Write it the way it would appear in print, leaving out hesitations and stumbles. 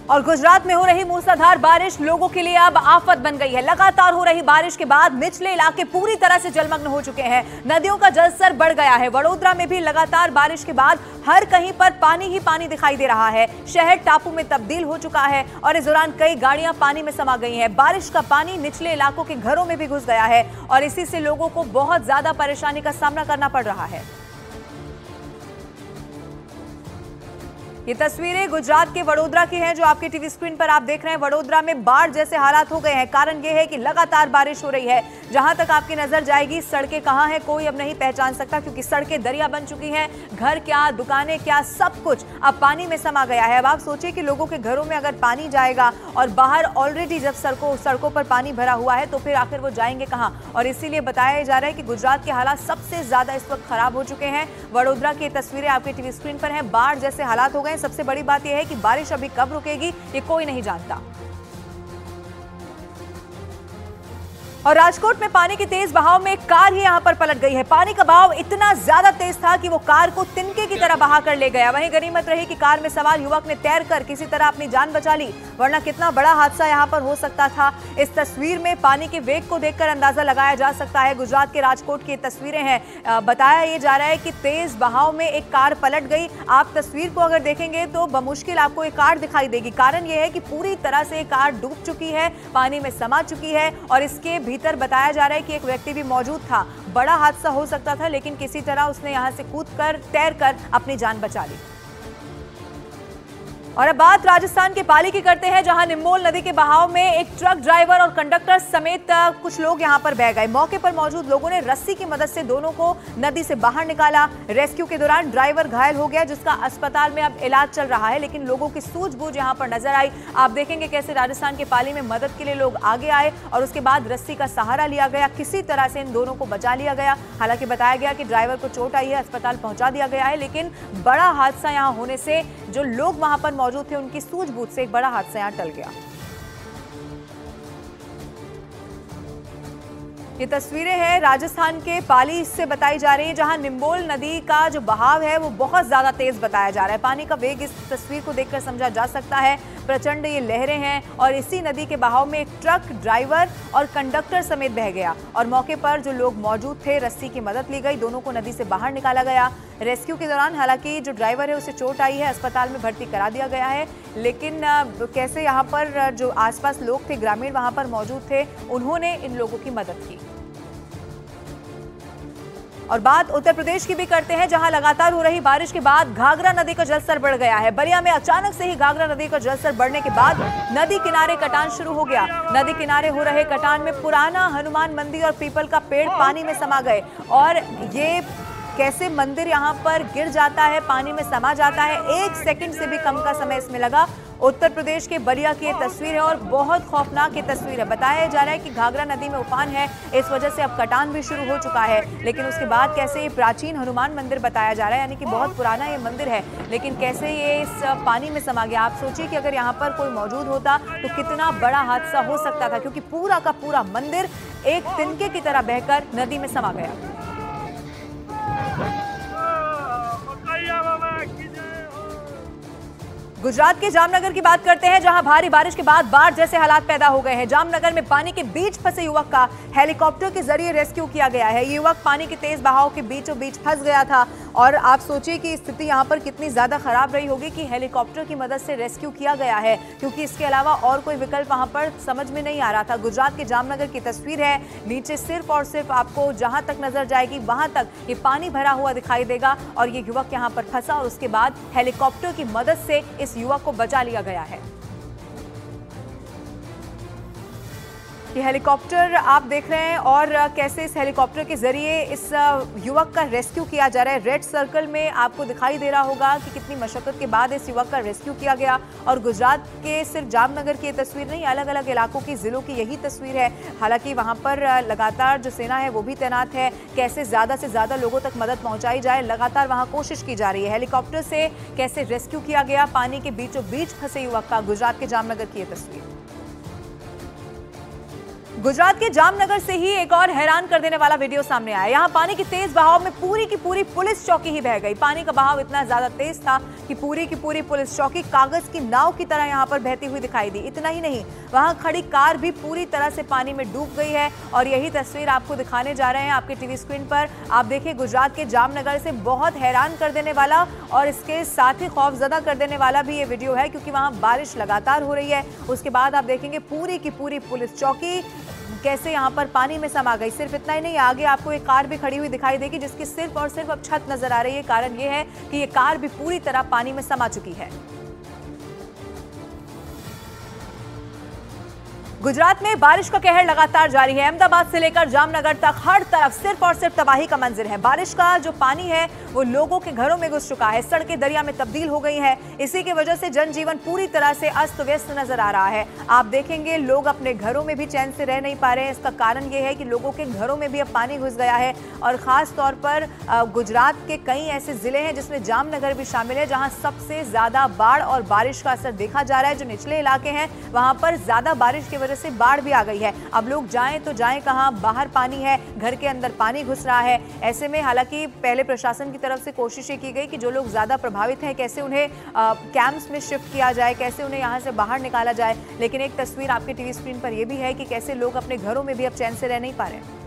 और गुजरात में हो रही मूसलाधार बारिश लोगों के लिए अब आफत बन गई है। लगातार हो रही बारिश के बाद निचले इलाके पूरी तरह से जलमग्न हो चुके हैं। नदियों का जलस्तर बढ़ गया है। वडोदरा में भी लगातार बारिश के बाद हर कहीं पर पानी ही पानी दिखाई दे रहा है। शहर टापू में तब्दील हो चुका है और इस दौरान कई गाड़ियां पानी में समा गई हैं। बारिश का पानी निचले इलाकों के घरों में भी घुस गया है और इसी से लोगों को बहुत ज्यादा परेशानी का सामना करना पड़ रहा है। ये तस्वीरें गुजरात के वडोदरा की हैं जो आपके टीवी स्क्रीन पर आप देख रहे हैं। वडोदरा में बाढ़ जैसे हालात हो गए हैं। कारण ये है कि लगातार बारिश हो रही है। जहां तक आपकी नजर जाएगी सड़कें कहां हैं कोई अब नहीं पहचान सकता, क्योंकि सड़कें दरिया बन चुकी हैं। घर क्या, दुकानें क्या, सब कुछ अब पानी में समा गया है। अब आप सोचिए कि लोगों के घरों में अगर पानी जाएगा और बाहर ऑलरेडी जब सड़कों पर पानी भरा हुआ है तो फिर आखिर वो जाएंगे कहां। और इसीलिए बताया जा रहा है कि गुजरात के हालात सबसे ज्यादा इस वक्त खराब हो चुके हैं। वडोदरा की तस्वीरें आपके टीवी स्क्रीन पर हैं। बाढ़ जैसे हालात हो गए। सबसे बड़ी बात यह है कि बारिश अभी कब रुकेगी ये कोई नहीं जानता। और राजकोट में पानी के तेज बहाव में एक कार ही यहां पर पलट गई है। पानी का बहाव इतना ज्यादा तेज था कि वो कार को तिनके की तरह बहा कर ले गया। वहीं गनीमत रही कि कार में सवार युवक ने तैरकर किसी तरह अपनी जान बचा ली, वरना कितना बड़ा हादसा यहां पर हो सकता था। इस तस्वीर में पानी के वेग को देखकर अंदाजा लगाया जा सकता है। गुजरात के राजकोट की तस्वीरें हैं। बताया यह जा रहा है कि तेज बहाव में एक कार पलट गई। आप तस्वीर को अगर देखेंगे तो बमुश्किल आपको एक कार दिखाई देगी। कारण यह है कि पूरी तरह से कार डूब चुकी है, पानी में समा चुकी है और इसके भीतर बताया जा रहा है कि एक व्यक्ति भी मौजूद था। बड़ा हादसा हो सकता था, लेकिन किसी तरह उसने यहां से कूदकर तैरकर अपनी जान बचा ली। और अब बात राजस्थान के पाली की करते हैं, जहां निम्बोल नदी के बहाव में एक ट्रक ड्राइवर और कंडक्टर समेत कुछ लोग यहां पर बह गए। मौके पर मौजूद लोगों ने रस्सी की मदद से दोनों को नदी से बाहर निकाला। रेस्क्यू के दौरान ड्राइवर घायल हो गया, जिसका अस्पताल में अब इलाज चल रहा है, लेकिन लोगों की सूझबूझ यहां पर नजर आई। आप देखेंगे कैसे राजस्थान के पाली में मदद के लिए लोग आगे आए और उसके बाद रस्सी का सहारा लिया गया। किसी तरह से इन दोनों को बचा लिया गया। हालांकि बताया गया कि ड्राइवर को चोट आई है, अस्पताल पहुंचा दिया गया है, लेकिन बड़ा हादसा यहां होने से जो लोग वहां पर मौजूद थे उनकी सूझबूझ से एक बड़ा हादसा यहां टल गया। ये तस्वीरें हैं राजस्थान के पाली से बताई जा रही है, जहां निम्बोल नदी का जो बहाव है वो बहुत ज्यादा तेज बताया जा रहा है। पानी का वेग इस तस्वीर को देखकर समझा जा सकता है। प्रचंड ये लहरें हैं और इसी नदी के बहाव में एक ट्रक ड्राइवर और कंडक्टर समेत बह गया और मौके पर जो लोग मौजूद थे रस्सी की मदद ली गई, दोनों को नदी से बाहर निकाला गया। रेस्क्यू के दौरान हालांकि जो ड्राइवर है उसे चोट आई है, अस्पताल में भर्ती करा दिया गया है, लेकिन कैसे यहाँ पर जो आसपास लोग थे, ग्रामीण वहां पर मौजूद थे, उन्होंने इन लोगों की मदद की। और बात उत्तर प्रदेश की भी करते हैं, जहां लगातार हो रही बारिश के बाद घाघरा नदी का जलस्तर बढ़ गया है। बलिया में अचानक से ही घाघरा नदी का जलस्तर बढ़ने के बाद नदी किनारे कटान शुरू हो गया। नदी किनारे हो रहे कटान में पुराना हनुमान मंदिर और पीपल का पेड़ पानी में समा गए और ये कैसे मंदिर यहाँ पर गिर जाता है, पानी में समा जाता है, 1 सेकंड से भी कम का समय इसमें लगा। उत्तर प्रदेश के बलिया की ये तस्वीर है और बहुत खौफनाक ये तस्वीर है। बताया जा रहा है कि घाघरा नदी में उफान है, इस वजह से अब कटान भी शुरू हो चुका है, लेकिन उसके बाद कैसे ये प्राचीन हनुमान मंदिर बताया जा रहा है, यानी कि बहुत पुराना ये मंदिर है, लेकिन कैसे ये इस पानी में समा गया। आप सोचिए कि अगर यहाँ पर कोई मौजूद होता तो कितना बड़ा हादसा हो सकता था, क्योंकि पूरा का पूरा मंदिर एक तिनके की तरह बहकर नदी में समा गया। गुजरात के जामनगर की बात करते हैं, जहां भारी बारिश के बाद बाढ़ जैसे हालात पैदा हो गए हैं। जामनगर में पानी के बीच फंसे युवक का हेलीकॉप्टर के जरिए रेस्क्यू किया गया है। ये युवक पानी के तेज बहाव के बीचों बीच फंस गया था और आप सोचिए कि स्थिति यहां पर कितनी ज्यादा खराब रही होगी कि हेलीकॉप्टर की मदद से रेस्क्यू किया गया है, क्योंकि इसके अलावा और कोई विकल्प वहां पर समझ में नहीं आ रहा था। गुजरात के जामनगर की तस्वीर है। नीचे सिर्फ और सिर्फ आपको जहां तक नजर जाएगी वहां तक ये पानी भरा हुआ दिखाई देगा और ये युवक यहां पर फंसा और उसके बाद हेलीकॉप्टर की मदद से इस युवक को बचा लिया गया है। ये हेलीकॉप्टर आप देख रहे हैं और कैसे इस हेलीकॉप्टर के जरिए इस युवक का रेस्क्यू किया जा रहा है। रेड सर्कल में आपको दिखाई दे रहा होगा कि कितनी मशक्कत के बाद इस युवक का रेस्क्यू किया गया। और गुजरात के सिर्फ जामनगर की तस्वीर नहीं, अलग अलग इलाकों की जिलों की यही तस्वीर है। हालांकि वहां पर लगातार जो सेना है वो भी तैनात है, कैसे ज्यादा से ज्यादा लोगों तक मदद पहुंचाई जाए, लगातार वहां कोशिश की जा रही है। हेलीकॉप्टर से कैसे रेस्क्यू किया गया, पानी के बीचों बीच फंसे युवक का, गुजरात के जामनगर की यह तस्वीर। गुजरात के जामनगर से ही एक और हैरान कर देने वाला वीडियो सामने आया। यहाँ पानी की तेज बहाव में पूरी की पूरी पुलिस चौकी ही बह गई। पानी का बहाव इतना ज्यादा तेज था कि पूरी की पूरी पुलिस चौकी कागज की नाव की तरह यहाँ पर बहती हुई दिखाई दी। इतना ही नहीं, वहां खड़ी कार भी पूरी तरह से पानी में डूब गई है और यही तस्वीर आपको दिखाने जा रहे हैं आपके टीवी स्क्रीन पर। आप देखिए, गुजरात के जामनगर से बहुत हैरान कर देने वाला और इसके साथ ही खौफजदा कर देने वाला भी ये वीडियो है, क्योंकि वहां बारिश लगातार हो रही है। उसके बाद आप देखेंगे पूरी की पूरी पुलिस चौकी कैसे यहां पर पानी में समा गई। सिर्फ इतना ही नहीं, आगे आपको एक कार भी खड़ी हुई दिखाई देगी जिसकी सिर्फ और सिर्फ अब छत नजर आ रही है। कारण यह है कि ये कार भी पूरी तरह पानी में समा चुकी है। गुजरात में बारिश का कहर लगातार जारी है। अहमदाबाद से लेकर जामनगर तक हर तरफ सिर्फ और सिर्फ तबाही का मंजिर है। बारिश का जो पानी है वो लोगों के घरों में घुस चुका है, सड़कें दरिया में तब्दील हो गई हैं। इसी की वजह से जनजीवन पूरी तरह से अस्त व्यस्त नजर आ रहा है। आप देखेंगे लोग अपने घरों में भी चैन से रह नहीं पा रहे हैं। इसका कारण ये है कि लोगों के घरों में भी अब पानी घुस गया है और खास तौर पर गुजरात के कई ऐसे जिले हैं जिसमें जामनगर भी शामिल है, जहां सबसे ज्यादा बाढ़ और बारिश का असर देखा जा रहा है। जो निचले इलाके हैं वहां पर ज्यादा बारिश की वजह से बाढ़ भी आ गई है। अब लोग जाएं तो जाएं कहां, बाहर पानी है, घर के अंदर पानी घुस रहा है। ऐसे में हालांकि पहले प्रशासन की तरफ से कोशिशें की गई कि जो लोग ज्यादा प्रभावित हैं कैसे उन्हें कैंप्स में शिफ्ट किया जाए, कैसे उन्हें यहां से बाहर निकाला जाए। लेकिन एक तस्वीर आपके टीवी स्क्रीन पर यह भी है कि कैसे लोग अपने घरों में भी अब चैन से रह नहीं पा रहे हैं।